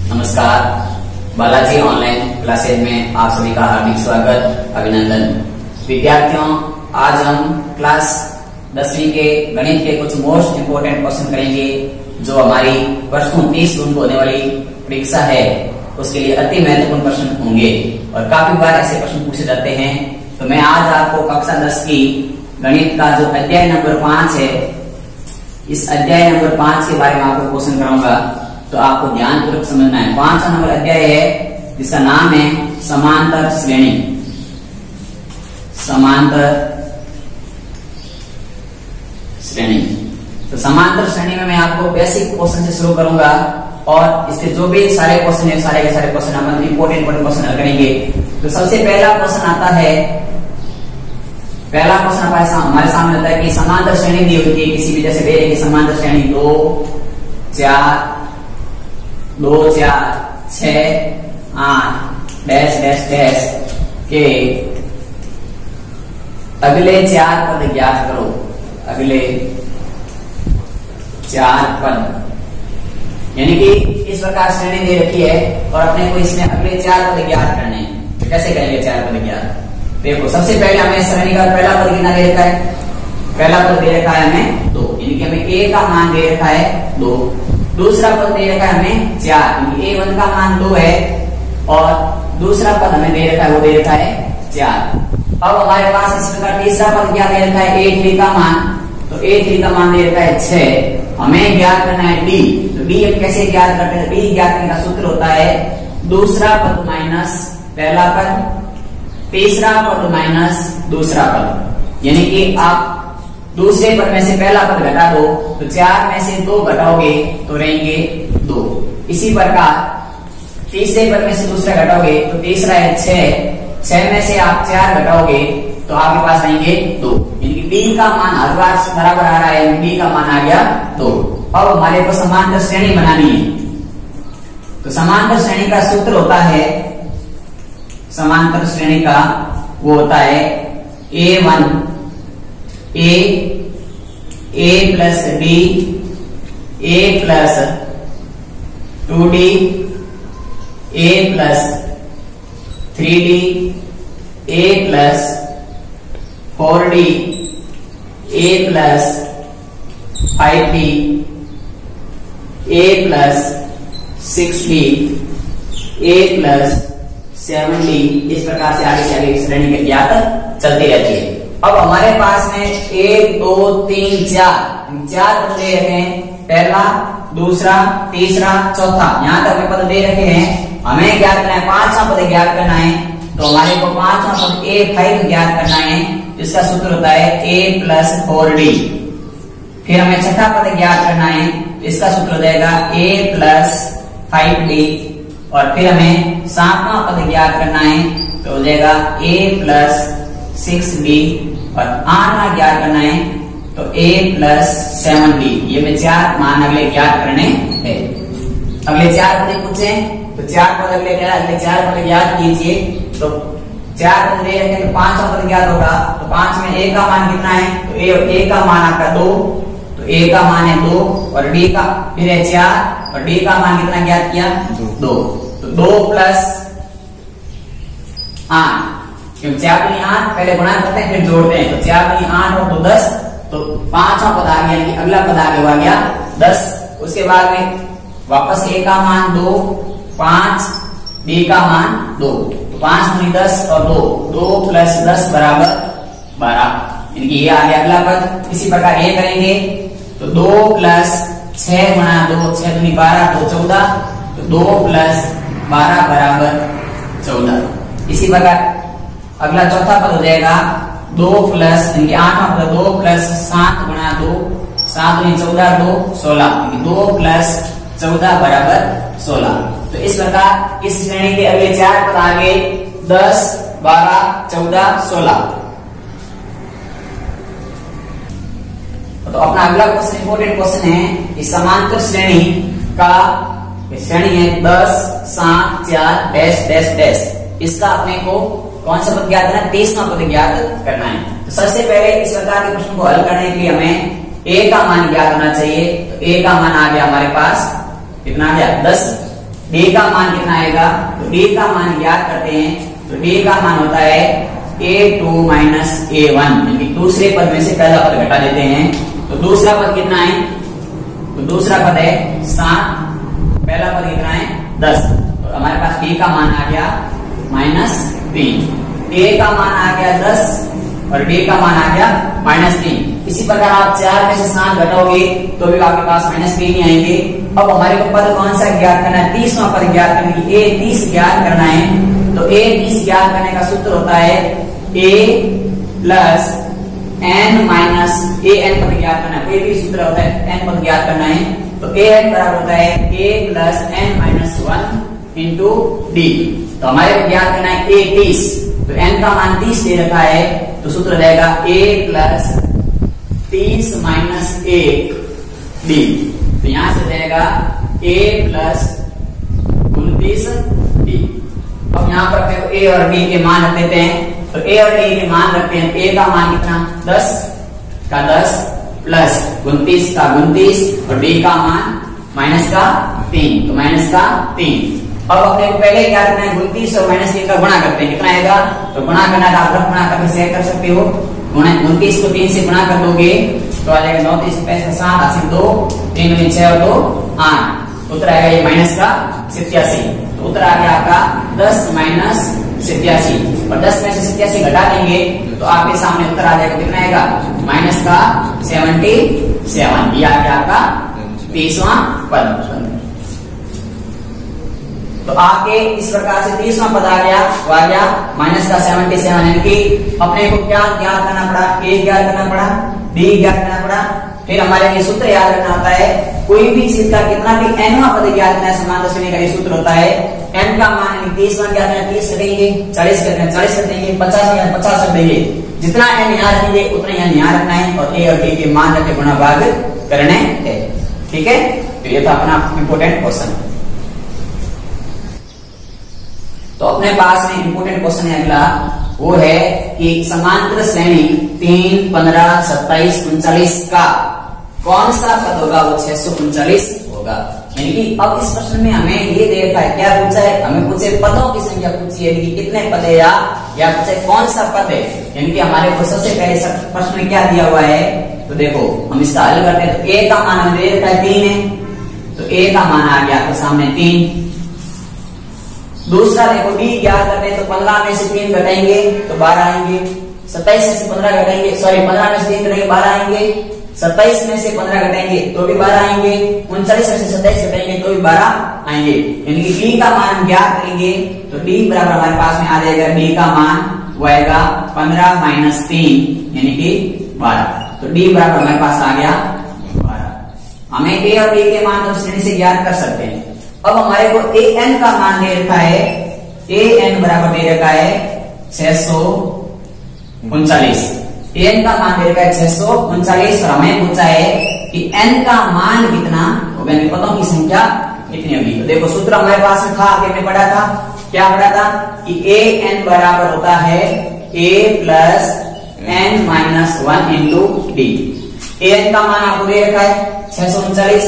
नमस्कार, Balaji online classes में आप सभी का हार्दिक स्वागत, अभिनंदन। विद्यार्थियों, आज हम क्लास 10वीं के गणित के कुछ मोस्ट इंपोर्टेंट क्वेश्चन करेंगे जो हमारी वर्षों 30 जून को होने वाली परीक्षा है उसके लिए अति महत्वपूर्ण प्रश्न होंगे और काफी बार ऐसे प्रश्न पूछे जाते हैं। तो मैं आज आपको कक्षा 10 की गणित का जो अध्याय नंबर 5 है, इस अध्याय नंबर 5 के बारे में आपको क्वेश्चन कराऊंगा, तो आपको ध्यानपूर्वक समझना है। 5वां नंबर अध्याय है जिसका नाम है समांतर श्रेणी। समांतर श्रेणी। तो समांतर श्रेणी में मैं आपको बेसिक क्वेश्चन से शुरू करूंगा और इसके जो भी सारे क्वेश्चन है, सारे के सारे क्वेश्चन हम इंपोर्टेंट क्वेश्चन हल करेंगे। तो सबसे पहला क्वेश्चन आता है, पहला क्वेश्चन हमारे सामने आता है कि समांतर श्रेणी दी होती है किसी भी, जैसे दे रही समांतर श्रेणी 2, 4, 2, 4, 6, 8 डैश डैश डैश के अगले 4 पद ज्ञात करो। अगले 4 पद, यानी कि इस प्रकार श्रेणी दे रखी है और अपने को इसमें अगले 4 पद ज्ञात करने हैं। तो कैसे करेंगे 4 पद ज्ञात? देखो, सबसे पहले हमें श्रेणी का पहला पद कितना दे रखा है? पहला पद दे रखा है हमें 2, यानी कि हमें a का मान दे रखा है 2। दूसरा पद दे रखा है हमें 4, यानी a1 का मान 2 है और दूसरा पद हमें दे रखा है, वो दे रखा है 4। अब हमारे पास इस प्रकार तीसरा पद क्या दे रखा है? a3 का मान। तो a3 का मान दे रखा है 6। हमें ज्ञात करना है d। तो d हम कैसे ज्ञात करते हैं? d ज्ञात करने का सूत्र होता है दूसरा पद माइनस पहला पद, तीसरा पद माइनस दूसरा पद। यानी कि आप दूसरे पद में से पहला पद घटा दो, तो 4 में से 2 घटाओगे तो रहेंगे 2। इसी प्रकार तीसरे पद में से दूसरा घटाओगे तो तीसरा है 6 में से आप 4 घटाओगे तो आपके पास आएंगे 2। यानी कि b का मान हर बार बराबर आ रहा है, b का मान आ गया 2। अब हमारे को समांतर श्रेणी बनानी है। तो समांतर श्रेणी का सूत्र होता है, समांतर श्रेणी का वो होता है a1 a plus d, a plus 2d, a plus 3d, a plus 4d, a plus 5d, a plus 6d, a plus 7d। इस प्रकार से आगे श्रेणी की ज्ञात चलती रहती है। अब हमारे पास में 1, 2, 3, 4 पद दे रखे हैं, पहला, दूसरा, तीसरा, चौथा, यहाँ तक पद दे रखे हैं। हमें ज्ञात करना है 5वां पद ज्ञात करना है। तो हमारे को 5वां पद a5 ज्ञात करना है, जिसका सूत्र होता है a प्लस 4d। फिर हमें छठा पद ज्ञात करना है, इसका सूत्र हो जाएगा a प्लस 5d। और फिर हमें 7वां पद ज्ञात करना है, तो हो जाएगा a प्लस 6d। और 8वां ज्ञात करना है तो a प्लस 7d। ये में 4 मान अगले ज्ञात करने हैं। अगले 4 पद पूछे तो 4 पद अगले 4 पद ज्ञात कीजिए। तो 4 पद दे रखे तो 5वां पद ज्ञात होगा। तो 5 में a का मान कितना है? तो a का मान आपका 2, तो a का मान है 2 और d का फिर है 4 और d का मान कितना ज्ञात किया? 2। तो 2 प्लस 8, क्योंकि 4 दूनी 8, पहले गुणा करते हैं फिर जोड़ते हैं। तो 4 दूनी 8 और 2 10, तो 5वां पद आ गया, यानी अगला पद आगे हुआ गया 10। उसके बाद में वापस a का मान 2, 5, b का मान 2, तो 5 दूनी 10 और 2 प्लस 10 बराबर 12, यानी कि ये आ गया अगला पद। इसी प्रकार ये करेंगे तो 2 प्लस 6 गुणा 2, 6 दूनी 12, 2 14, तो 2 प्लस 12 बराबर 14। इसी प्रकार अगला चौथा पद हो जाएगा 2 प्लस, यानी कि 8वां पद 2 प्लस 7 गुणा 2, 7 दूनी 14, 2 16, यानी 2 प्लस 14 बराबर 16। तो इस प्रकार इस श्रेणी के अगले 4 पद आगे 10, 12, 14, 16। तो अपना अगला क्वेश्चन इंपोर्टेंट क्वेश्चन है कि समांतर श्रेणी का श्रेणी है 10, 7, 4 डैश डैश डैश। इसका अपने को कौन सा पद ज्ञात करना है? 23वां पद ज्ञात करना है। तो सबसे पहले इस प्रकार के प्रश्न को हल करने के लिए हमें a का मान ज्ञात होना चाहिए। तो a का मान आ गया हमारे पास कितना आ गया 10, डी का मान कितना आएगा, तो डी का मान ज्ञात करते हैं, तो डी का मान होता है a2 माइनस a1, यानी दूसरे पद में से पहला पद घटा देते हैं, तो दूसरा पद कितना है, तो दूसरा पद है 7, पहला पद कितना है 10, तो हमारे पास b का मान आ गया -3, a का मान आ गया 10 और d का मान आ गया -3। इसी प्रकार आप 4 में से 7 घटाओगे तो भी आपके पास -3 ही आएंगे। अब हमारे को पद कौन सा ज्ञात करना है, 30वां पद ज्ञात करने की, a30 ज्ञात करना है, तो a30 ज्ञात करने का सूत्र होता है a plus n minus an पद ज्ञात करना है, a भी सूत्र होता है n पद ज्ञात करना है, तो an बराबर होता है a plus n minus 1 into d। तो हमारे को ज्ञात करना है a30, तो n का मान 30 दे रखा है, तो सूत्र रहेगा a प्लस 30 माइनस 1 d, तो यहां से रहेगा a प्लस 29 d। अब यहाँ पर देखो a और d के मान रख देते हैं, तो a और d के मान रखते हैं, a का मान कितना 10 का 10 प्लस 29 का 29 और d का मान माइनस का 3, तो माइनस का 3। अब अपने को पहले क्या करना है, 29 और -3 का गुणा करते हैं, कितना आएगा, तो गुणा करना है, आप गुणा करके शेयर कर सकते हो, 29 को 3 से गुणा कर दोगे तो आ जाएगा 9 3 5 7 8 2 3 में 6 और 2 8, उत्तर आएगा ये माइनस का 87, तो उत्तर आ गया आपका 10 माइनस 87, और 10 में से 87 घटा देंगे तो आपके सामने उत्तर आ जाएगा, कितना आएगा माइनस का 77, ये आ गया आपका 30वां पद। तो आपके इस प्रकार से 30वां पद आ गया, वो आ गया माइनस का 77, यानी कि अपने को क्या ज्ञात करना पड़ा, a ज्ञात करना पड़ा, d ज्ञात करना पड़ा, फिर हमारे लिए सूत्र याद रखना होता है, कोई भी चीज का कितना भी nवां पद ज्ञात करना है, समांतर श्रेणी का ये सूत्र होता है, n का मान 30वां ज्ञात करना, 30 करेंगे, 40 करना 40 कर देंगे, 50 कर देंगे, जितना n यहाँ रखेंगे उतना यहाँ रखना है, और a और d के मान रख के गुणा भाग करने हैं, ठीक है। तो ये था अपना इंपोर्टेंट क्वेश्चन। तो अपने पास में इंपोर्टेंट क्वेश्चन है अगला, वो है कि समांतर श्रेणी 3, 15, 27, 39 का कौन सा पद होगा, वो 639 होगा। यानी कि अब इस प्रश्न में हमें ये दे रखा है, क्या पूछा है, हमें पूछे पदों की संख्या पूछी है, कितने पद है या पूछे कौन सा पद है। यानी कि हमारे को सबसे पहले प्रश्न में क्या दिया हुआ है, तो देखो हम इसका हल करते हैं, तो a का मान हमें दे रखा है 3 है, तो a का मान आ गया आपके सामने 3। दूसरा देखो d ज्ञात करते हैं, तो 15 में से 3 घटाएंगे तो 12 आएंगे, 27 में से 15 घटाएंगे, सॉरी 15 में से 3 घटाएंगे 12 आएंगे, 27 में से 15 घटाएंगे तो भी 12 आएंगे, 39 में से 27 घटाएंगे तो भी 12 आएंगे। यानी कि d का मान ज्ञात करेंगे तो d बराबर हमारे पास में आ जाएगा, d का मान वो आएगा 15 माइनस 3 यानी कि 12, तो d बराबर हमारे पास आ गया 12। हमें a और d के मान तो श्रेणी से ज्ञात कर सकते हैं। अब हमारे को an का मान दे रखा है, an बराबर दे रखा है 639, an का मान दे रखा है 639, और हमें पूछा है कि n का मान कितना होगा, यानी पदों की संख्या कितनी होगी। तो देखो सूत्र हमारे पास में था, आपने पढ़ा था, क्या पढ़ा था कि an बराबर होता है a plus n minus 1 into D. an का मान आपको दे रखा है 639,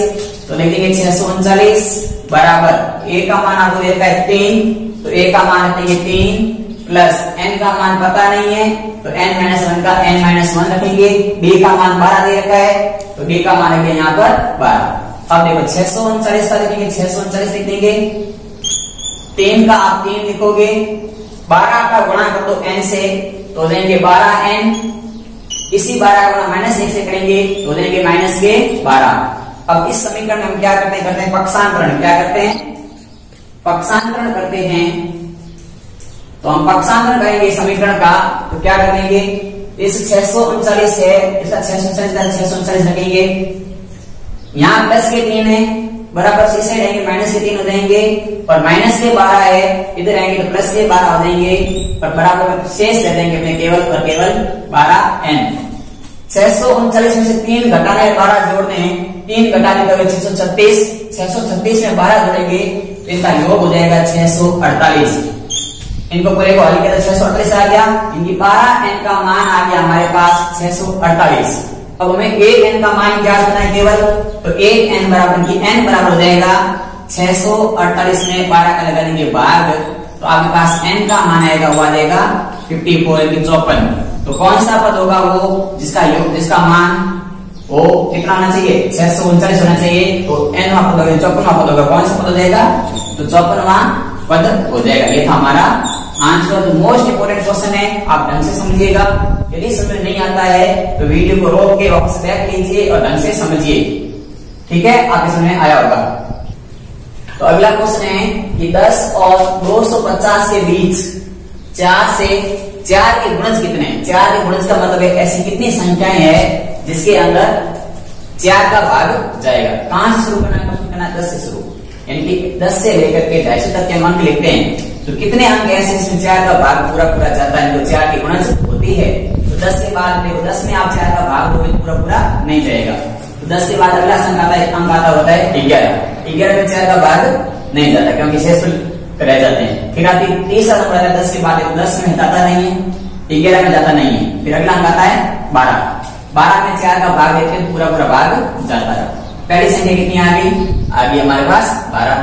तो लिखेंगे 639 बराबर a का मान आपको दे रखा है 3, तो a का मान रखेंगे 3 प्लस n का मान पता नहीं है तो n माइनस 1 का n माइनस 1 रखेंगे, d का मान 12 दे रखा है तो d का मान रखेंगे यहाँ पर 12। अब देखो 639 का लिखेंगे, 639 लिख देंगे, 3 का आप 3 लिखोगे, 12 का गुणा कर दो n से तो देंगे 12n, इसी 12 गुणा माइनस 1 से करेंगे तो देंगे माइनस के 12। अब इस समीकरण में हम क्या करते हैं पक्षांतरण, क्या करते हैं पक्षांतरण करते हैं, तो हम पक्षांतरण करेंगे समीकरण का, तो क्या करेंगे, इस 639 है, इसका 639 रखेंगे, यहाँ प्लस के 3 है बराबर से इसे रहेंगे माइनस के 3 हो जाएंगे, और माइनस के 12 है इधर आएंगे तो प्लस के 12 हो जाएंगे, और बराबर में शेष रह देंगे अपने केवल और केवल 12n। 639 में से 3 घटाना है 12 जोड़ने हैं, 3 घटाने का 636 में 12 जोड़ेंगे तो इनका योग हो जाएगा 648। इनको पूरे को हल किया तो 648 आ गया, इनकी 12n का मान आ गया हमारे पास 648। अब हमें 1n का मान क्या करना है केवल, तो 1n बराबर की n बराबर हो जाएगा 648 में 12 का लगा देंगे भाग, तो आपके पास n का मान आएगा, वो आ जाएगा 54 तो कौन सा पद होगा वो जिसका मान वो कितना होना चाहिए, 639 होना चाहिए। तो n वां पद होगा, 54वां पद होगा, कौन सा पद हो जाएगा, तो 54वां पद हो जाएगा। ये था हमारा आंसर। मोस्ट इंपोर्टेंट क्वेश्चन है, आप ढंग से समझिएगा। यदि समझ नहीं आता है तो वीडियो को रोक के वापस बैक लीजिए और ढंग से समझिए, ठीक है, आपके समझ में आया होगा। तो अगला क्वेश्चन है कि 10 और 250 के बीच 4 के गुणज कितने हैं। 4 के गुणज का मतलब है ऐसी कितनी संख्याएं हैं जिसके अंदर 4 का भाग जाएगा। कहां से शुरू करना है, 10 से शुरू, यानी कि 10 से लेकर के 250 तक के अंक लिखते हैं। तो कितने अंक ऐसे जिसमें 4 का भाग पूरा जाता है, तो 4 की गुणज होती है। तो 10 के बाद देखो, 10 में आप 4 का भाग दोगे पूरा नहीं जाएगा। तो 10 के बाद अगला अंक आता होता है 11। 11 में 4 का भाग नहीं जाता क्योंकि शेष रह जाते हैं। फिर आती तीसरा नंबर आता है 10 के बाद, 10 में जाता नहीं है, 11 में जाता नहीं है। फिर अगला अंक आता है 12। 12 में 4 का भाग देते हैं, पूरा भाग जाता है। पहली संख्या कितनी आ गई हमारे पास 12।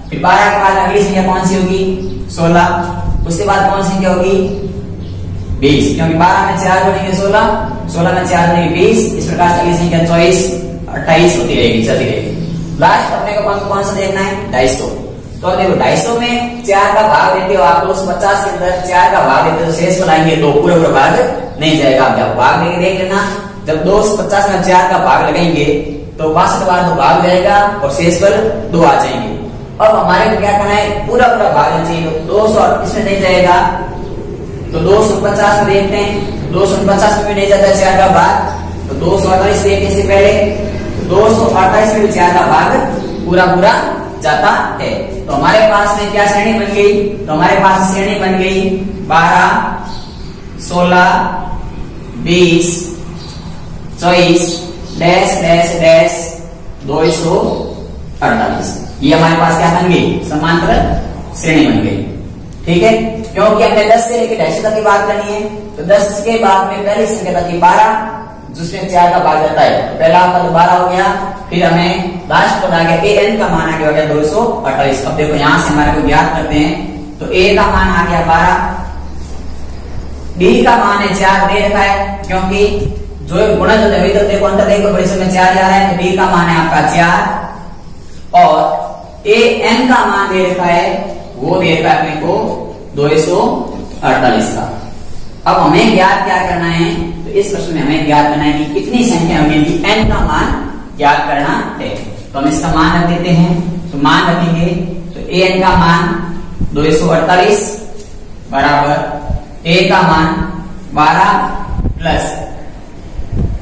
फिर 12 के बाद अगली संख्या कौन सी होगी, 16। उसके बाद कौन सी संख्या होगी, 20, क्योंकि 12 में 4 जोड़ेंगे 16, 16 में 4 जोड़ेंगे 20। इस प्रकार से अगली संख्या 24, 28 होती रहेगी, चलती रहेगी। लास्ट अपने को अंक कौन सा देखना है, 250। तो देखो 250 में 4 का भाग देते हो आप, 250 के अंदर 4 का भाग देते हो, शेष बनाएंगे तो पूरा भाग नहीं जाएगा। आप जब भाग देके देख लेना, जब 250 में 4 का भाग लगाएंगे तो 62 बार 2 भाग जाएगा और शेष पर 2 आ जाएंगे। अब हमारे को क्या करना है, पूरा भाग लेना चाहिए। तो 200 इसमें नहीं जाएगा, तो 250 में देखते हैं, 250 में भी नहीं जाता 4 का भाग, तो 248 देखने से पहले 248 में भी 4 का भाग पूरा जाता है। तो हमारे पास में क्या श्रेणी बन गई, तो हमारे पास श्रेणी बन गई 12, 16, 20, 24, डैश डैश डैश 248। ये हमारे पास क्या बन गई, समांतर श्रेणी बन गई, ठीक है। क्योंकि हमने 10 से लेकर 250 तक की बात करनी है, तो 10 के बाद में पहली संख्या तक की 12 जिसमें 4 का भाग जाता है। तो पहला पद 12 हो गया, फिर हमें लास्ट पद आ गया an का मान आ गया 248। अब देखो यहां से हमारे को ज्ञात करते हैं, तो a का मान आ गया 12, b का मान है 4 दे रखा है, क्योंकि जो गुणज होते हैं तो देखो अंतर देखो बड़ी में 4 जा रहा है, तो b का मान है आपका 4 और an का मान दे रखा है, वो दे रखा है अपने को 248 का। अब हमें ज्ञात क्या करना है, तो इस प्रश्न में हमें ज्ञात करना है कि कितनी संख्या होगी, n का मान ज्ञात करना है। तो हम इसका मान रख देते हैं, तो मान रखेंगे, तो an का मान 248 बराबर a का मान 12 प्लस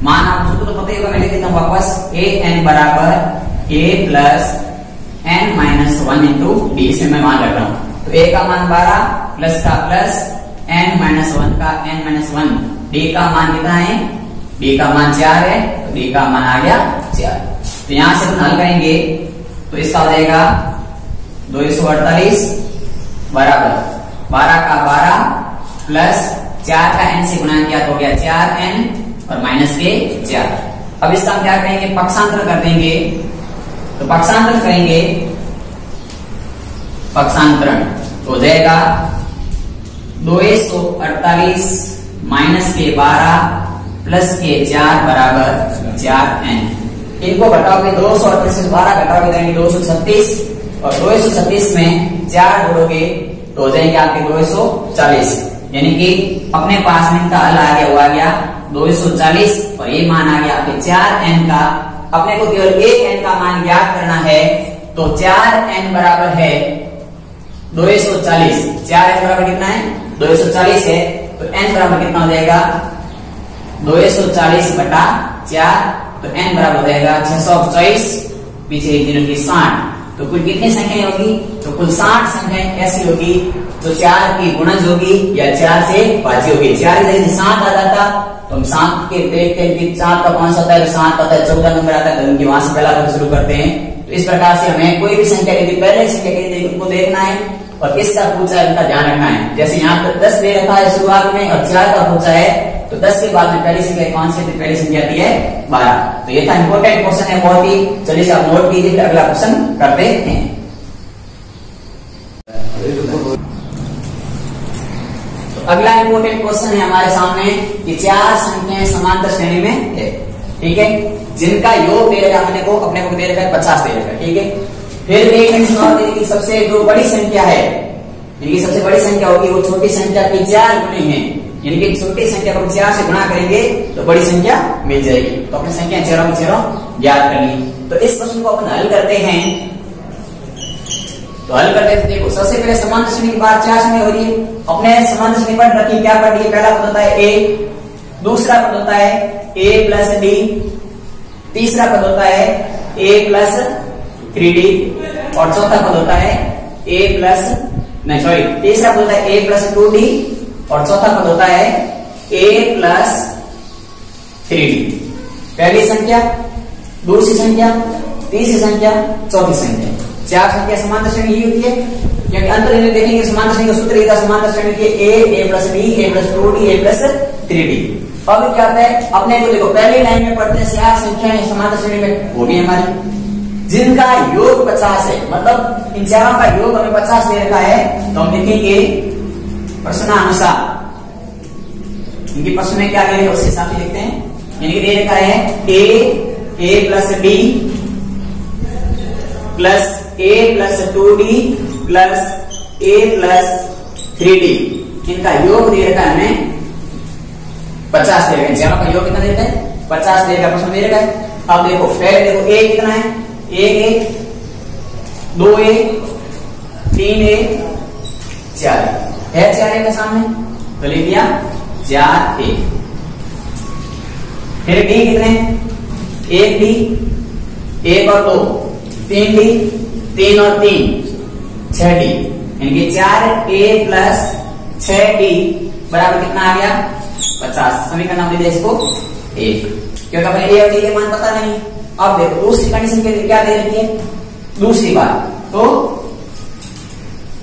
मान आपको तो पता ही होगा, मैं लिख देता हूं वापस, an बराबर a plus n minus 1 into d। इसमें मैं मान रख रहा हूं, तो a का मान 12 प्लस का प्लस n माइनस 1 का n माइनस 1, d का मान कितना है, d का मान 4 है, तो d का मान आ गया 4। तो यहां से हल करेंगे तो इसका हो जाएगा 248 बराबर 12 का 12 प्लस 4 का n से गुणा किया तो हो गया 4n और माइनस के 4। अब इसका हम क्या करेंगे, पक्षांतर कर देंगे, तो पक्षांतर करेंगे, पक्षांतरण हो जाएगा 248 माइनस के 12 प्लस के 4 बराबर 4n। इनको घटाओगे 238 से 12 घटाओगे देंगे 236 और 236 में 4 जोड़ोगे तो हो जाएंगे आपके 240, यानी कि अपने पास में इनका हल आ गया, वो आ गया 240 और ये मान आ गया आपके 4n का। अपने को केवल एक n का मान ज्ञात करना है, तो 4n बराबर है 240। 4n बराबर कितना है, 240 है, तो n बराबर कितना हो जाएगा 240 बटा 4, तो n बराबर हो जाएगा 624, पीछे एक जीरो की 60। तो कुल कितनी संख्याएं होगी, तो कुल 60 संख्याएं ऐसी होगी जो 4 की गुणज होगी या 4 से भाज्य होगी। 4 की जगह 7 आ जाता तो हम 7 के देखते हैं कि 7 का कौन सा होता है, 7 आता है, 14 नंबर आता है, तो उनकी वहां से पहला पद शुरू करते हैं। तो इस प्रकार से हमें कोई भी संख्या यदि पहले संख्या के उनको देखना है और किसका पूछा है उनका ध्यान रखना है। जैसे यहाँ पर 10 दे रखा है शुरुआत में और 4 का पूछा है, तो 10 के बाद में पहली संख्या कौन सी, पहली संख्या आती है 12। तो ये था इंपॉर्टेंट क्वेश्चन है बहुत ही, चलिए आप नोट कीजिए, अगला क्वेश्चन करते हैं। तो अगला इंपोर्टेंट क्वेश्चन है हमारे सामने कि 4 संख्याएं समांतर श्रेणी में है, ठीक है, जिनका योग दे रखा अपने को दे रखा है 50 दे रखा है, ठीक है। फिर एक कंडीशन और दे रखी, सबसे जो बड़ी संख्या है, यानी सबसे बड़ी संख्या होगी वो छोटी संख्या की 4 गुनी है, यानी कि छोटी संख्या को 4 से गुणा करेंगे तो बड़ी संख्या मिल जाएगी। तो अपनी संख्या चारों की चारों ज्ञात कर ली। तो इस प्रश्न को अपन हल करते हैं। तो हल करते हैं, देखो सबसे पहले समांतर श्रेणी की बात 4 श्रेणी हो रही है, अपने समांतर श्रेणी पढ़ रखी, क्या पढ़ रही है? पहला पद होता है ए, दूसरा पद होता है ए प्लस डी, तीसरा पद होता है ए प्लस 3d और चौथा पद होता है ए प्लस तीसरा पद होता है ए प्लस 2d और चौथा पद होता है a प्लस 3d। पहली संख्या, दूसरी संख्या, तीसरी संख्या, चौथी संख्या, 4 संख्या समांतर श्रेणी ही होती है, क्योंकि अंतर में देखेंगे समांतर श्रेणी का सूत्र ये था, समांतर श्रेणी के a plus d, a plus 2d, a plus 3d। अब क्या होता है, अपने को देखो पहली लाइन में पढ़ते हैं 4 संख्याएं समांतर श्रेणी में होगी हमारी, जिनका योग 50 है, मतलब इन चारों का योग हमें 50 दे रखा है। तो हम लिखेंगे प्रश्नानुसार, इनकी प्रश्न में क्या दे रहे हैं उस हिसाब से लिखते हैं, यानी दे रखा है a plus d plus a plus 2d plus a plus 3d, इनका योग दे रखा है हमें 50 दे रखा है। चारों का योग कितना दे रखा है? 50 दे रखा, प्रश्न दे रखा है। अब देखो पहले देखो a कितना है, 1a, 2a, 3a, 4a है, 4a के सामने तो लिख दिया 4a। फिर d कितने, 1d, 1 और 2, 3d, 3 और 3, 6d, यानी 4a प्लस 6d बराबर कितना आ गया? 50। समीकरण नाम दे दिया इसको 1, क्योंकि हमें a और d के मान पता नहीं। अब देखो दूसरी कंडीशन के लिए क्या दे रखी है, दूसरी बार, तो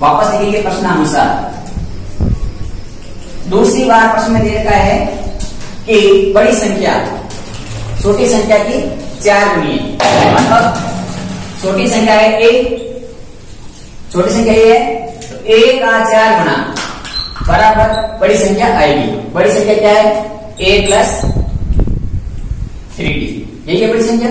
वापस लिखेंगे प्रश्नानुसार। दूसरी बार प्रश्न में दे रखा है कि बड़ी संख्या छोटी संख्या की 4 गुनी है, मतलब छोटी संख्या है a, छोटी संख्या a है तो a का 4 गुना बराबर बड़ी संख्या आएगी। बड़ी संख्या क्या है? a प्लस 3d, यही है बड़ी संख्या।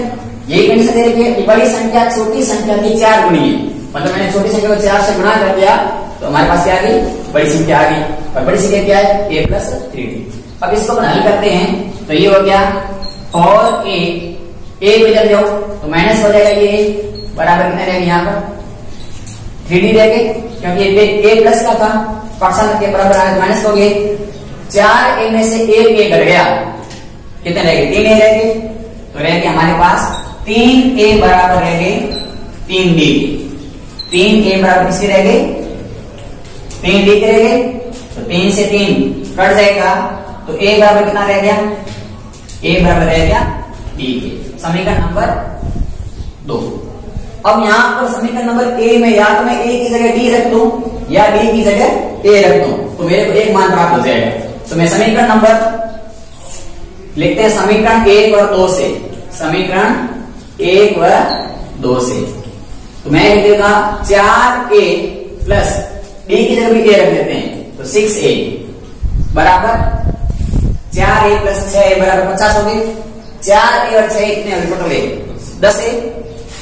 यही कंडीशन दे रखी है, बड़ी संख्या छोटी संख्या की 4 गुनी है, मतलब मैंने छोटी संख्या को 4 से गुणा कर दिया तो हमारे पास क्या आ गई? बड़ी संख्या आ गई। और बड़ी संख्या क्या है? a plus 3d। अब इसको अपन हल करते हैं तो ये हो गया और a पे जब जाओ तो माइनस हो जाएगा, ये बराबर कितना रहेगा यहाँ पर 3d रहेंगे, क्योंकि ये a प्लस का था, पार्शियल के बराबर आया तो माइनस हो गए। 4a में से 1a घट गया, कितने रह गए? 3a रह गए, तो रहेंगे हमारे पास 3a बराबर रह गए 3d। 3a बराबर किसके रह गए? 3d के रह गए, तो 3 से 3 कट जाएगा तो a बराबर कितना रह गया? a बराबर रह गया d के। समीकरण नंबर 2। अब यहां पर समीकरण नंबर a में या तो मैं a की जगह d रख दूं या d की जगह a रख दूं, तो मेरे को एक मान प्राप्त हो जाएगा। तो मैं समीकरण नंबर लिखते हैं, समीकरण 1 और 2 से, समीकरण 1 व 2 से, तो मैं लिख देगा 4a प्लस d की जगह भी a रख देते हैं तो 6a बराबर 4a प्लस 6a बराबर 50 हो गए। 4a और 6 कितने हो गए? टोटल 10a,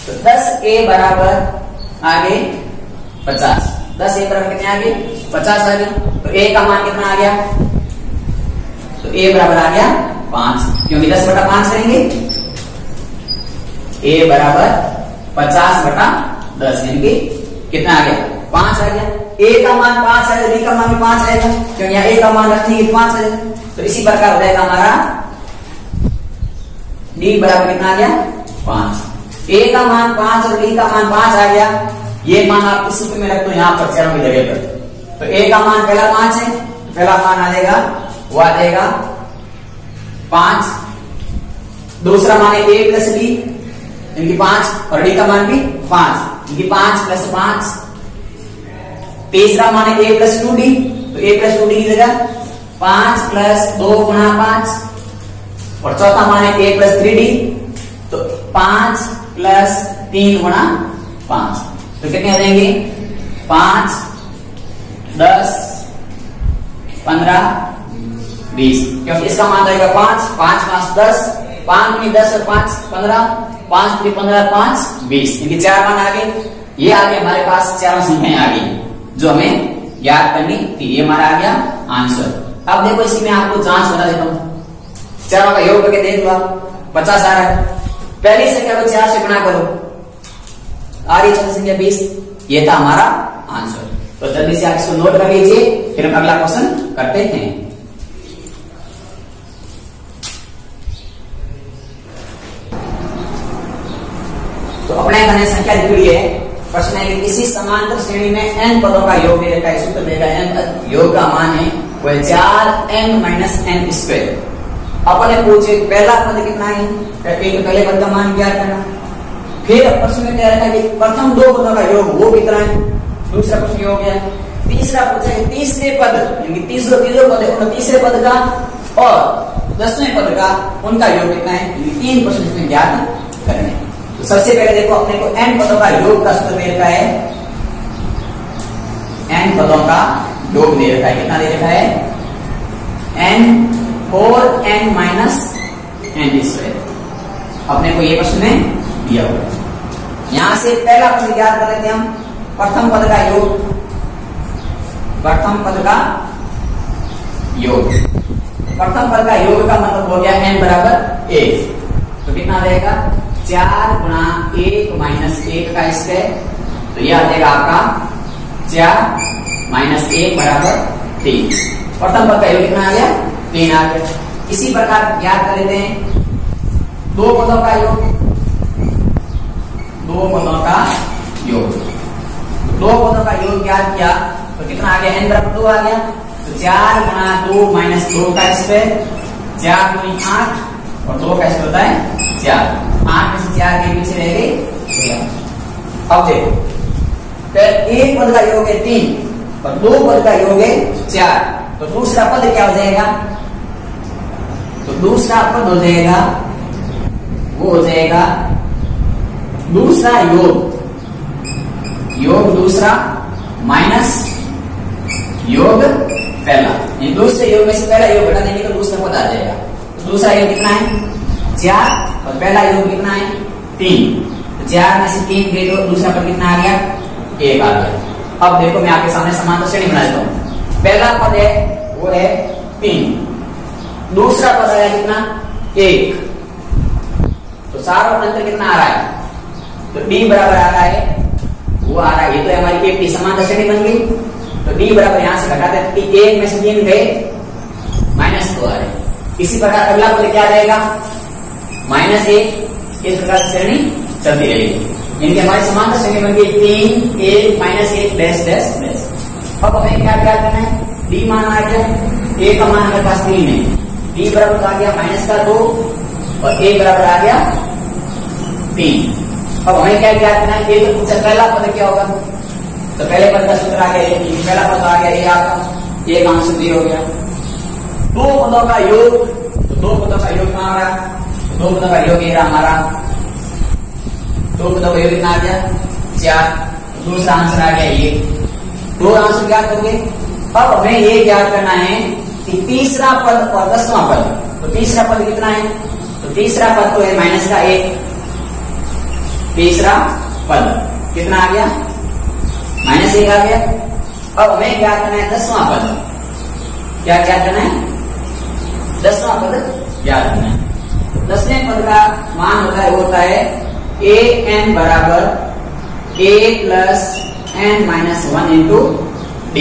तो 10a बराबर आ गए 50। 10a बराबर कितने आ गए? 50 आ गए। तो a का मान कितना आ गया? तो a बराबर आ गया 5, क्योंकि 10/5 करेंगे, a बराबर 50/10, यानी कि कितना आ गया? 5 आ गया। a का मान 5 आएगा, d का मान भी 5 आएगा, क्योंकि यहाँ a का मान रखेंगे 5 आएगा। तो इसी प्रकार हो जाएगा हमारा d बराबर कितना आ गया? 5। a का मान 5 और d का मान 5 आ गया, ये मान आप इस सूत्र में रख दो यहाँ पर चारों की जगह पर। तो a का मान पहला 5 है, तो पहला मान आ जाएगा वो आ जाएगा 5। दूसरा मान है a प्लस d, इनकी 5 और d का मान भी 5, इनकी 5 प्लस 5। तीसरा मान है a प्लस 2d, तो a प्लस 2d की जगह 5 प्लस 2 गुणा 5, और चौथा मान है a प्लस 3d, तो 5 प्लस 3 गुणा 5, तो कितने आ जाएंगे? 5 10, 15, 20, क्योंकि इसका मान रहेगा 5, 5, 5, 10, 5 में 10 और 5 15, 5 3 15, 5 20, इनके 4 मान आ गए। ये आ गया हमारे पास चारों संख्याएं आ गई जो हमें याद करनी थी। ये हमारा आ गया आंसर। अब देखो इसी में आपको जांच बता देता हूं, चारों का योग करके देख लो आप। 50 आ रहा है, पहली संख्या को 4 से गुणा करो, आ रही चौथी संख्या 20, ये था हमारा आंसर। तो जल्दी से आप इसको नोट कर लीजिए, फिर हम अगला क्वेश्चन करते हैं। तो अपने घने संख्या लिख ली है। प्रश्न है कि किसी समांतर श्रेणी में n पदों का योग दे रखा है। सूत्र देगा n योग का मान है वह 4n - n स्क्वायर। अपने पूछे पहला पद कितना है, पहले पद का मान ज्ञात करना। फिर प्रश्न में क्या रखा कि प्रथम दो पदों का योग वो कितना है, दूसरा प्रश्न हो गया। तीसरा पूछा है तीसरे पद, यानी तीसरे पद है उन तीसरे पद का और 10वें पद का उनका योग कितना है। 3 प्रश्न इसमें ज्ञात करने। तो सबसे पहले देखो अपने को n पदों का योग का सूत्र दे रखा है। n पदों का योग दे रखा है, कितना दे रखा है, n 4n - n स्क्वायर। अपने को ये प्रश्न में दिया हुआ। यहां से पहला पद ज्ञात कर लेते हैं हम, प्रथम पद का योग। प्रथम पद का योग, प्रथम पद का योग का मतलब हो गया n बराबर 1। तो कितना रहेगा, 4 गुणा 1 - 1 का स्क्वायर। तो यह आ जाएगा आपका 4 - 1 बराबर 3। प्रथम पद का योग कितना आ गया, 3 आ गया। इसी प्रकार ज्ञात कर लेते हैं दो पदों का योग। दो पदों का योग, दो पदों का योग ज्ञात किया तो कितना आ गया, n बराबर 2 आ गया। तो 4 गुणा 2 - 2 का स्क्वायर, 4 दूनी 8 और 2 का स्क्वायर होता है 4। 8 में से 4 के पीछे रह गए। अब देखो फिर एक पद का योग है 3 और दो पद का योग है 4। तो दूसरा पद क्या हो जाएगा, तो दूसरा पद हो जाएगा वो हो जाएगा दूसरा योग, योग दूसरा माइनस योग पहला। ये दूसरे योग में से पहला योग घटा देंगे तो दूसरा पद आ जाएगा। तो दूसरा योग कितना है, 4 और पहला योग कितना है, 3। तो 4 में से 3 गए तो दूसरा पद कितना आ गया, 1 आ गया। अब देखो मैं आपके सामने समांतर श्रेणी बना देता हूं। पहला पद है वो है 3, दूसरा पद आया कितना, 1। तो सारा अंतर कितना आ रहा है, तो d बराबर आ रहा है, वो आ रहा है। ये तो हमारी एक समांतर श्रेणी बन गई। तो d बराबर यहां से घटाते 1 में से 3 गए -2 आ रहे। इसी प्रकार अगला पद क्या रहेगा, -1। इस प्रकार श्रेणी चलती रहेगी। इनकी हमारी समांतर श्रेणी बन गई 3 1 -1 डैश डैश डैश। अब हमें क्या क्या करना है, d मान आ गया, a का मान हमारे पास 3 है, d बराबर आ गया -2 और a बराबर आ गया 3। अब हमें क्या क्या करना है, ये तो पूछा पहला पद क्या होगा, तो पहले पद का सूत्र आ गया, पहला पद आ गया ये आपका, एक आंसर 0 हो गया। दो पदों का योग, तो दो पदों का योग कहां रहा, दो पदों का योग ये रहा हमारा, दो पदों का योग कितना आ गया 4। दूसरा आंसर आ गया ये, 2 आंसर ज्ञात होंगे। अब हमें ये ज्ञात करना है कि तीसरा पद और 10वां पद। तो तीसरा पद कितना है, तो तीसरा पद तो है -1। तीसरा पद कितना आ गया, -1 आ गया। अब हमें क्या करना है, 10वां पद। क्या क्या करना है, 10वां पद क्या करना है। 10वें पद का मान होता है, वो होता है an बराबर a plus n - 1 into d।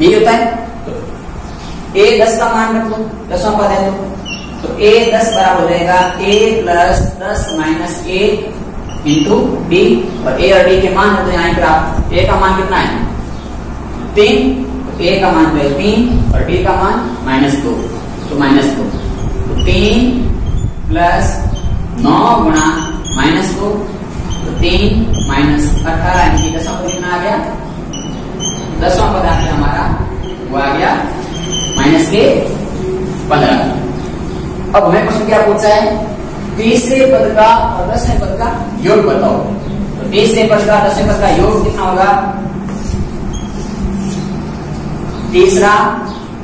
ये होता है, तो a 10 का मान रख लो, 10वां पद है तो a 10 बराबर हो जाएगा a प्लस 10 - 1 इंटू डी। और a और d के मान होते हैं यहाँ पर आप, a का मान कितना है 3, तो a का मान है 3 और d का मान -2, तो -2। तो 3 प्लस 9 गुणा -2, तो 3 - 18 इनकी 10वां पद कितना आ गया, 10वां पद आ गया हमारा, वो आ गया -15। अब हमें प्रश्न क्या पूछा है, तीसरे पद का और 10वें पद का योग बताओ। तो तीसरे पद का 10वें पद का योग कितना होगा, तीसरा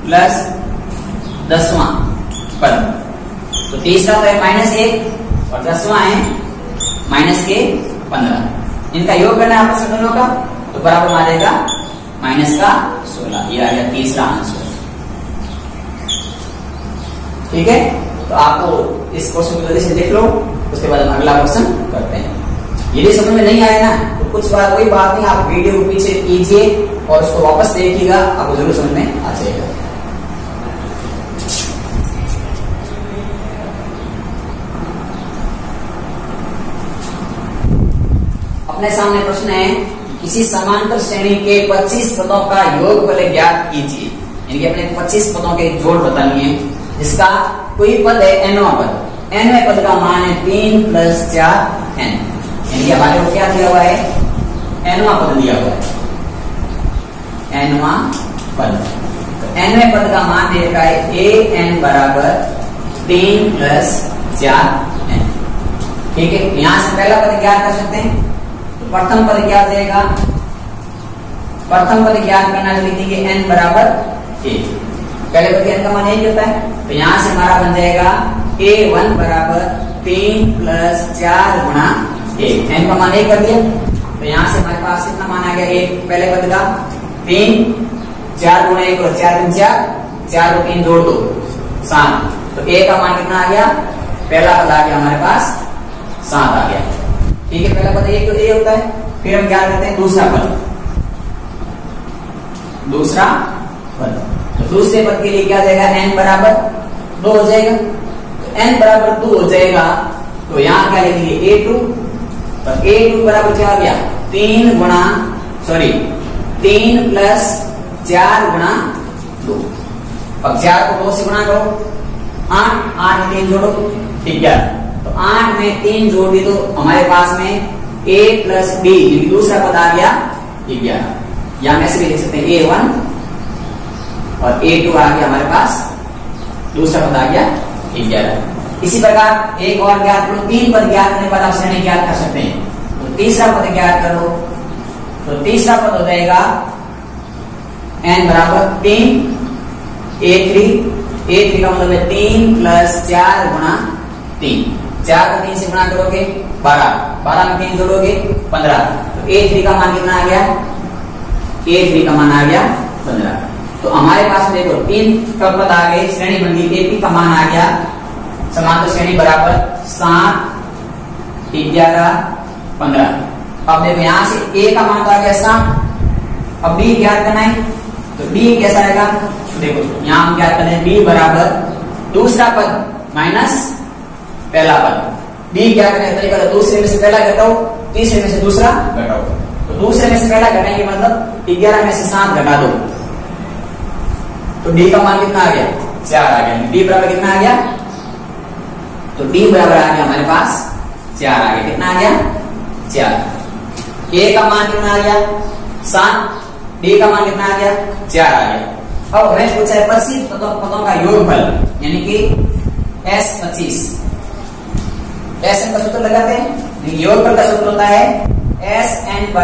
प्लस 10वां पद। तो तीसरा तो है -1 और 10वां है -15। इनका योग करना है आपस में दोनों का, तो बराबर आ जाएगा -16। ये आ गया तीसरा आंसर। ठीक है, तो आपको इस क्वेश्चन को जल्दी से देख लो, उसके बाद हम अगला क्वेश्चन करते हैं। यदि समझ में नहीं आया ना तो कुछ बात कोई बात नहीं, आप वीडियो को पीछे कीजिए और उसको वापस देखिएगा, आपको जरूर समझ में आ जाएगा। अपने सामने प्रश्न है, किसी समांतर श्रेणी के 25 पदों का योगफल ज्ञात कीजिए। यानी अपने 25 पदों के जोड़ बतानी है, जिसका कोई पद है nवां पद। nवें पद का मान है 3 + 4n। यानी हमारे को क्या दिया हुआ है, nवां पद दिया हुआ है, nवां पद। तो nवें पद का मान दे रखा है an = 3 + 4n। ठीक है, यहां से पहला पद ज्ञात कर सकते हैं। तो प्रथम पद क्या हो जाएगा, प्रथम पद ज्ञात करना लिख देंगे n = 1। पहले पद n का मान 1 होता है, तो यहां से हमारा बन जाएगा a1 = 3 + 4 × 1। n का मान 1 कर दिया, तो यहां से हमारे पास कितना मान आ गया, 1 पहले पद का 3, 4 × 1 और 4 × 4, 4 और 3 जोड़ दो 7। तो a का मान कितना आ गया, पहला पद आ गया हमारे पास 7 आ गया। ठीक है, पहला पद 1 तो a होता है। फिर हम क्या करते हैं, दूसरा पद, दूसरा पद। तो दूसरे पद के लिए क्या जाएगा, n = 2 हो जाएगा। तो n = 2 हो जाएगा, तो यहां क्या लिखेंगे a2। तो a2 बराबर क्या आ गया, 3 + 4 × 2। अब 4 को 2 से गुणा करो, 8 में 3 जोड़ो, 11। तो 8 में 3 जोड़ दी तो हमारे पास में a + b, दूसरा पद आ गया 11। या ऐसे भी लिख सकते हैं a1 और a2 आ गया हमारे पास, दूसरा पद आ गया 11। इसी प्रकार एक और ज्ञात करो, 3 पद ज्ञात करने के बाद आप श्रेणी ज्ञात कर सकते हैं। तो तीसरा पद ज्ञात करो, तो तीसरा पद हो जाएगा n = 3 a3 का मतलब है 3 + 4 × 3। 4 को 3 से गुणा करोगे 12 में 3 जोड़ोगे 15। तो a3 का मान कितना आ गया, a3 का मान आ गया 15। तो हमारे पास देखो 3 का पद आ गए, श्रेणी बन गई, a3 का मान आ गया समांतर श्रेणी बराबर 7, 11, 15। अब देखो यहां से a का मान तो आ गया 7। अब b ज्ञात करना है, तो b कैसा आएगा, देखो यहां हम ज्ञात करते हैं b बराबर दूसरा पद माइनस पहला पद। b क्या करने का तरीका, दूसरे में से पहला घटाओ, तीसरे में से दूसरा घटाओ। तो दूसरे में से पहला घटाएंगे मतलब 11 में से 7 घटा दो, तो d का मान कितना आ गया, 4 आ गया। d बराबर कितना आ गया, तो d बराबर आ गया हमारे पास 4 आ गया। कितना आ गया, 4। a का मान कितना आ गया 7, d का मान कितना आ गया 4 आ गया। अब हमें पूछा है 25 पदों का योगफल, यानी कि S25। SN का सूत्र लगाते हैं, योगफल का सूत्र होता है SN =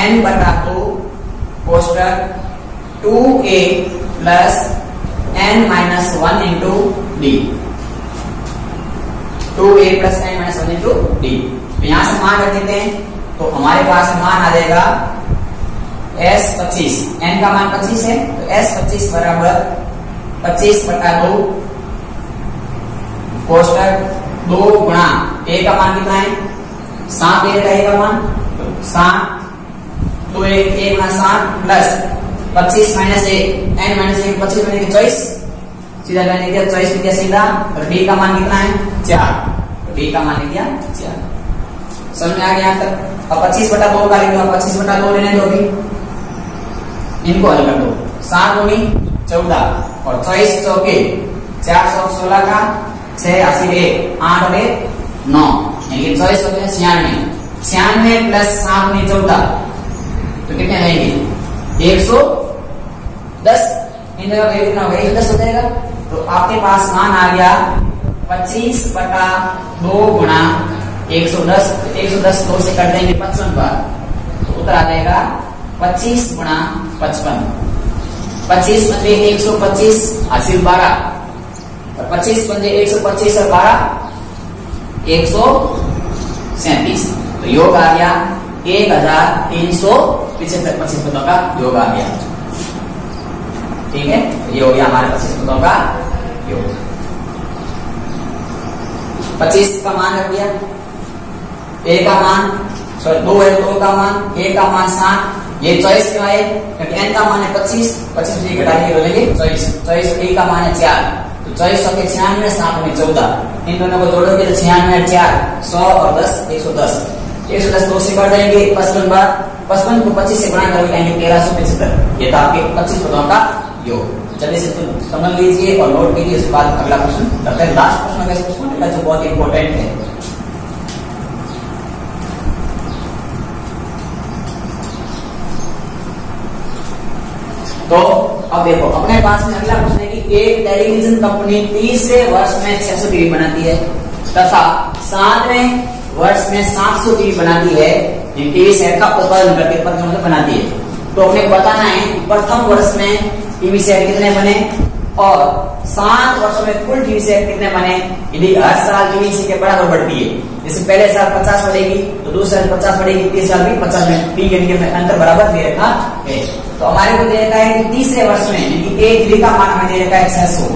n/2 कोष्ठक 2a + n - 1 × d। 2a + n - 1 × d। तो यहां से मान रख देते हैं, तो हमारे पास मान आ जाएगा S25। n का मान 25 है, तो S25 = 25/2 कोष्ठक 2 गुणा a का मान कितना है 7 a का मान, तो 7 तो 1 × 7 प्लस 25 - 1 n - 1 25 बनेगी 24, सीधा मैंने दिया 24 लिख दिया सीधा। और d का मान कितना है 4, तो d का मान लिख दिया 4। समझ में आ गया यहां तक। अब 25/2 का लिख दो, 25/2 लेने दो, अभी इनको हल कर दो। 7 × 14 और 24 चौके 416 का 6 80 8 और 9, यानी 24 हो गया 96। 96 + 7 × 14 तो कितने रहेंगे 110। इन जगह वैल्यू कितना होगा 110 हो जाएगा। तो आपके पास मान आ गया 25/2 गुणा 110। 110 2 से कट देंगे 55 बार, तो उत्तर आ जाएगा 25 गुणा 55, 25 पंजे 125 हासिल 12, और 25 पंजे 125 और 12 137। तो योग आ गया 1375 25 पदों का योग आ गया। ठीक है, ये हो गया हमारे 25 पदों का योग। 25 का मान रख दिया, ए का मान 2 है, 2 का मान, ए का मान 7, ये 24 क्यों आए? क्योंकि एन का मान है 25 से घटा के बोलेंगे 24 ए का मान है 4, तो 24 के 96 7 में 14, इन दोनों को जोड़ोगे तो 96 और 4 100 और 10 110, 110 2 से बढ़ जाएंगे 55 बार, 55 को 25 से गुणा करोगे आएंगे 1375। ये था आपके 25 पदों का योग। चलिए इसे समझ लीजिए और नोट कीजिए, उसके बाद अगला क्वेश्चन करते हैं। लास्ट क्वेश्चन है जो बहुत इंपॉर्टेंट है। तो अब देखो अपने पास में अगला क्वेश्चन है कि एक टेलीविजन कंपनी तीसरे वर्ष में 600 टीवी बनाती है तथा 7वें वर्ष में 700 टीवी बनाती है। टीवी सेट का उत्पादन करके बनाती है। तो अपने बताना है प्रथम वर्ष में टीवी सेट कितने बने और 7 वर्षों में कुल टीवी सेट कितने बने। यदि हर साल टीवी सेट के बराबर बढ़ती है, जैसे पहले साल 50 बढ़ेगी तो दूसरे साल 50 बढ़ेगी, तीसरे साल भी 50 में टीवी के अंतर बराबर दे रखा है। तो हमारे को दे रखा है कि तीसरे वर्ष में एक टीवी का मान हमें दे रखा है 600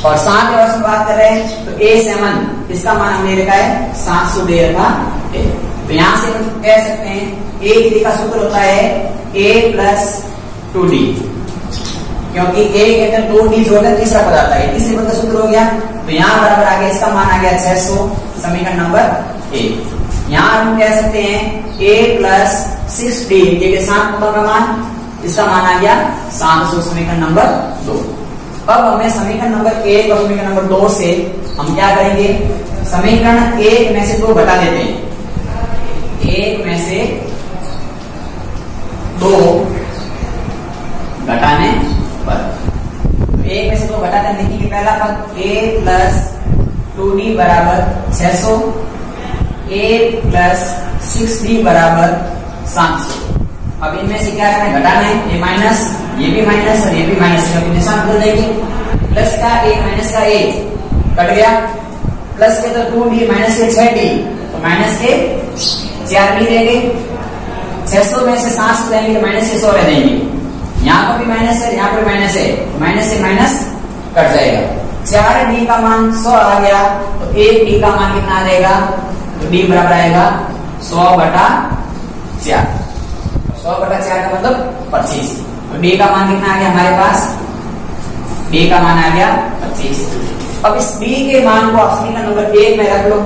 और 7वें वर्ष में बात कर रहे हैं तो A7 इसका मान हमें दे रखा है 700 दे रखा है। तो यहां से हम कह सकते हैं एक टीवी का सूत्र होता है A + 2D, क्योंकि A के अंदर 2D जोड़कर तीसरा पद आता है, तीसरे पद का सूत्र हो गया। तो यहाँ बराबर आ गया, इसका मान आ गया 600, समीकरण नंबर 1। यहाँ हम कह सकते हैं A + 6D के 7 पदों का मान, इसका मान आ गया 700, समीकरण नंबर 2। अब हमें समीकरण नंबर 1 और समीकरण नंबर 2 से हम क्या करेंगे, समीकरण 1 में से 2 घटा देते हैं। 1 में से 2 घटाने पर 1 में से 2 घटाते हैं, देखिए पहला पद A + 2D बराबर 600, A + 6D बराबर 700। अब इनमें से क्या करना है, घटाना है। ये माइनस, ये भी माइनस और ये भी माइनस, क्योंकि निशान बदल देंगे। प्लस का A माइनस का A कट गया, प्लस के तो 2D माइनस के 6D, तो माइनस के 4D देंगे। 600 में से 700 देंगे तो माइनस के 100 रह देंगे। यहाँ पर भी माइनस है, यहाँ पर माइनस है, माइनस से माइनस कट जाएगा। 4D का मान 100 आ गया, तो 1D का मान कितना आ जाएगा, तो D बराबर आएगा 100/4। 100/4 का मतलब 25। तो D का मान कितना आ गया हमारे पास, D का मान आ गया 25। अब इस D के मान को आप समीकरण नंबर 1 में रख लो।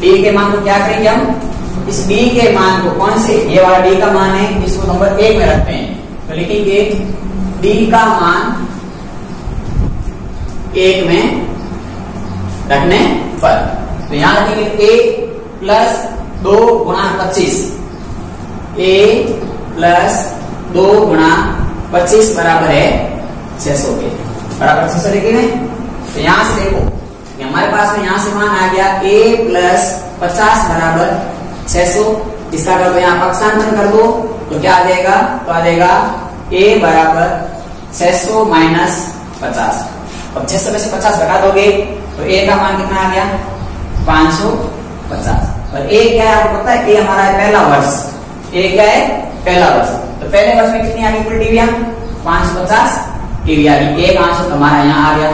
D के मान को क्या करेंगे हम, इस D के मान को, कौन से, ये वाला D का मान है, इसको नंबर 1 में रखते हैं। तो लिखेंगे D का मान 1 में रखने पर, तो यहां लिखेंगे A + 2 × 25, A + 2 × 25 बराबर है 600 के, बराबर 600 लिखेंगे। तो यहां से देखो कि हमारे पास में यहां से मान आ गया A + 50 बराबर 600। इसका अगर यहाँ पक्षांतर कर दो तो क्या आ जाएगा, तो आ जाएगा A बराबर 600 - 50। अब 600 में से 50 घटा दोगे तो A का मान कितना आ गया, 550। और A क्या है आपको पता है, A हमारा है पहला वर्ष। A क्या है, पहला वर्ष। तो पहले वर्ष में कितनी आ गई कुल टीवियां, 550 टीवी आ गई। एक आंसर हमारा यहाँ आ गया।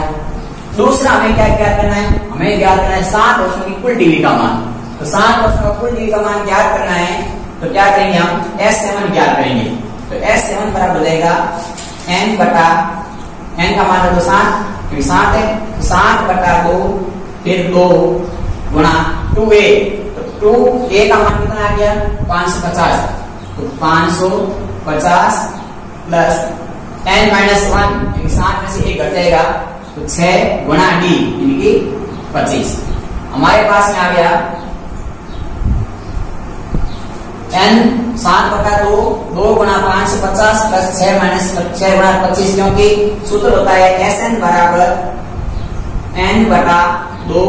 दूसरा हमें क्या ज्ञात करना है, हमें ज्ञात करना है 7 वर्षों की कुल टीवी का मान। तो 7 वर्षों का कुल टीवी का मान ज्ञात करना है, तो क्या करेंगे हम, S7 ज्ञात करेंगे। तो S7 बराबर हो जाएगा N का मान है तो 7, क्योंकि 7 है, तो 7/2 फिर 2 गुणा 2A। तो 2A का मान कितना आ गया, 550। तो 550 प्लस N - 1, क्योंकि 7 में से 1 घट जाएगा, तो 6 गुणा D यानी कि 25। हमारे पास में आ गया N 7/2, 2 गुणा 550 प्लस 6 गुणा 25, क्योंकि सूत्र होता है SN बराबर N/2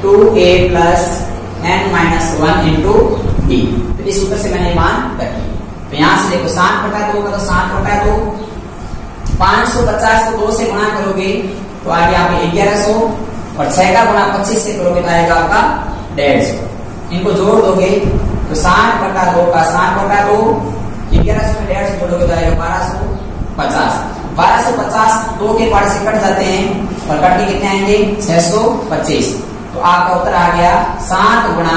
2A plus N - 1 into D. तो इस सूत्र से मैंने मान रखी। तो यहां से देखो 60 बटा 2 का तो 60 बटा 2, 550 को 2 से गुणा करोगे तो आगे आपके 1100 और 6 का गुणा 25 से करोगे तो आएगा आपका 150। इनको जोड़ दोगे तो 60 बटा 2 का 60 बटा 2, 1100 में 150 जोड़ोगे तो आएगा 1250। 1250 2 के पार्ट से कट जाते हैं और कट के कितने आएंगे 625। तो आपका उत्तर आ गया 7 गुणा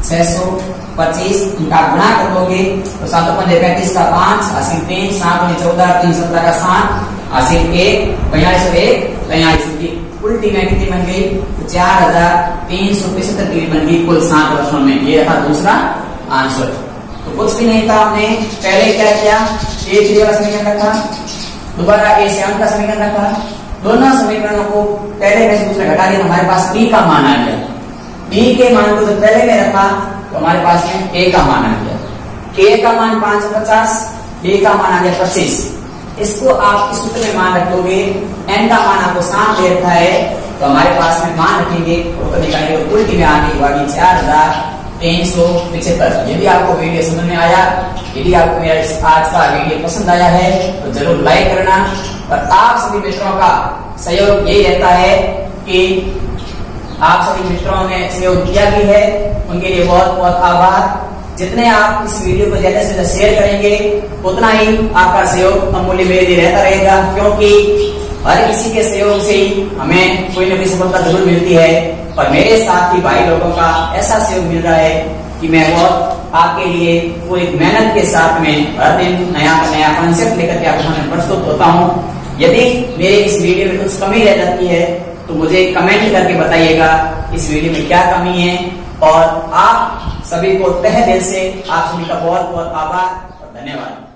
625। इनका गुणा कर दोगे तो 7 पंजे 35 का 5, 80 3, 7 गुणे 14, 3 17 का 7, 80 1, 42 1, उल्टी में कितनी बन गई तो 4375 बन गई कुल 7 वर्षों में। ये था दूसरा आंसर। तो कुछ भी नहीं था, हमने पहले क्या किया, ए 3 वाला समीकरण रखा, दोबारा ए 7 का समीकरण रखा, दोनों समीकरणों को पहले में से दूसरे घटा दिया, हमारे पास बी का मान आ गया। बी के मान को जब पहले में रखा तो हमारे पास में ए का मान आ गया। के का मान 550, बी का मान आ गया 25। इसको आप इस सूत्र में मान रख लोगे, एन का मान आपको 7 दे रखा है तो हमारे पास में मान रखेंगे और निकालेंगे तो उल्टी में आगे होगी 4375। यदि आपको वीडियो समझ में आया, यदि आपको मेरा आज का वीडियो पसंद आया है तो जरूर लाइक करना। और आप सभी मित्रों का सहयोग यही रहता है कि आप सभी मित्रों ने सहयोग किया भी है, उनके लिए बहुत बहुत आभार। जितने आप इस वीडियो को ज्यादा से ज्यादा शेयर करेंगे उतना ही आपका सहयोग अमूल्य मेरे लिए रहता रहेगा, क्योंकि हर किसी के सहयोग से ही हमें कोई न कोई सफलता जरूर मिलती है। और मेरे साथ ही भाई लोगों का ऐसा सहयोग मिल रहा है कि मैं बहुत आपके लिए पूरी मेहनत के साथ में हर दिन नया नया कॉन्सेप्ट लेकर के आपके सामने प्रस्तुत होता हूँ। यदि मेरे इस वीडियो में कुछ कमी रह जाती है तो मुझे कमेंट करके बताइएगा इस वीडियो में क्या कमी है। और आप सभी को तहे दिल से आप सभी का बहुत बहुत आभार और धन्यवाद।